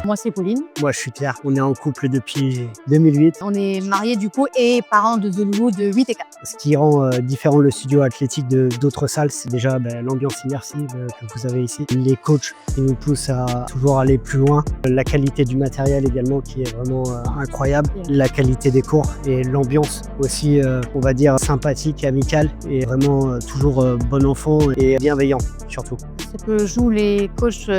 Moi, c'est Pauline. Moi, je suis Pierre. On est en couple depuis 2008. On est mariés du coup et parents de The Loup de 8 et 4. Ce qui rend différent le studio athlétique d'autres salles, c'est déjà l'ambiance immersive que vous avez ici. Les coachs qui nous poussent à toujours aller plus loin. La qualité du matériel également qui est vraiment incroyable. La qualité des cours et l'ambiance aussi, on va dire, sympathique et amicale. Et vraiment toujours bon enfant et bienveillant surtout. Ce que jouent les coachs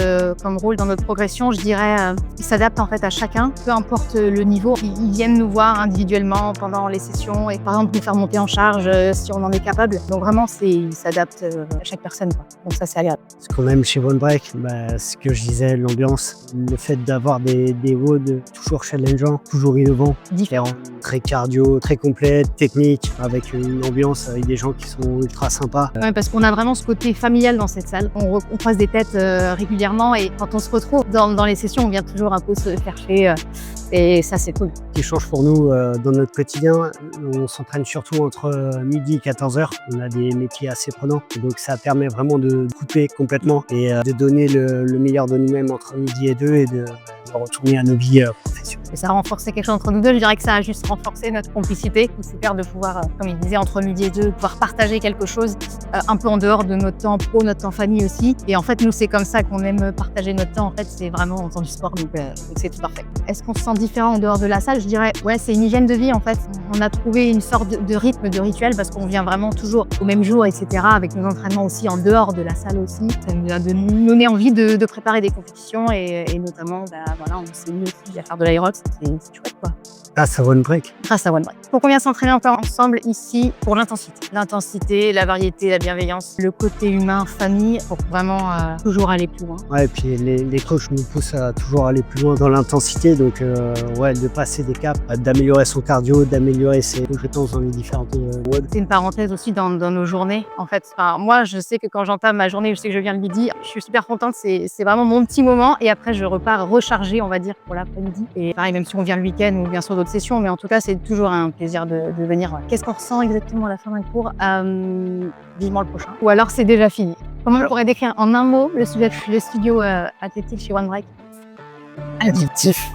comme rôle dans notre progression, je dirais, ils s'adaptent en fait à chacun, peu importe le niveau. Ils viennent nous voir individuellement pendant les sessions et par exemple nous faire monter en charge si on en est capable. Donc vraiment, ils s'adaptent à chaque personne, quoi. Donc ça, c'est agréable. Ce qu'on aime chez One Break, ce que je disais, l'ambiance, le fait d'avoir des WOD toujours challengeants, toujours innovants, Différent. très cardio, très complet, technique, avec une ambiance, avec des gens qui sont ultra sympas. Ouais, parce qu'on a vraiment ce côté familial dans cette salle. On croise des têtes régulièrement et quand on se retrouve dans les sessions, on vient toujours un peu se chercher et ça, c'est cool. Ce qui change pour nous dans notre quotidien, on s'entraîne surtout entre midi et 14h. On a des métiers assez prenants, donc ça permet vraiment de couper complètement et de donner le meilleur de nous-mêmes entre midi et 2 et de retourner à nos vies professionnelles. Et ça a renforcé quelque chose entre nous deux. Je dirais que ça a juste renforcé notre complicité. C'est super de pouvoir, comme il disait, entre midi et 2, pouvoir partager quelque chose un peu en dehors de notre temps pro, notre temps famille aussi. Et en fait, nous, c'est comme ça qu'on aime partager notre temps. En fait, c'est vraiment en temps du sport, donc c'est tout parfait. Est-ce qu'on se sent différent en dehors de la salle? Je dirais, ouais, c'est une hygiène de vie en fait. On a trouvé une sorte de rythme, de rituel parce qu'on vient vraiment toujours au même jour, etc. Avec nos entraînements aussi en dehors de la salle aussi. Ça nous a donné envie de préparer des compétitions et notamment, voilà, on s'est mis aussi à faire de l'aérox. C'est chouette, quoi. Grâce à One Break. Grâce à One Break. Pour qu'on vienne s'entraîner encore ensemble ici pour l'intensité. L'intensité, la variété, la bienveillance, le côté humain, famille, pour vraiment toujours aller plus loin. Ouais, et puis les coachs nous poussent à toujours aller plus loin dans l'intensité, donc ouais, de passer des caps, d'améliorer son cardio, d'améliorer ses compétences dans les différentes WOD. C'est une parenthèse aussi dans nos journées. En fait, moi, je sais que quand j'entame ma journée, je sais que je viens le midi, je suis super contente. C'est vraiment mon petit moment et après, je repars rechargée, on va dire, pour l'après-midi. Et pareil, même si on vient le week-end ou bien sur d'autres sessions, mais en tout cas, c'est toujours un plaisir de venir. Qu'est-ce qu'on ressent exactement à la fin d'un cours? Vivement le prochain. Ou alors, c'est déjà fini. Comment on pourrait décrire en un mot le studio athlétique chez One Break? Addictif.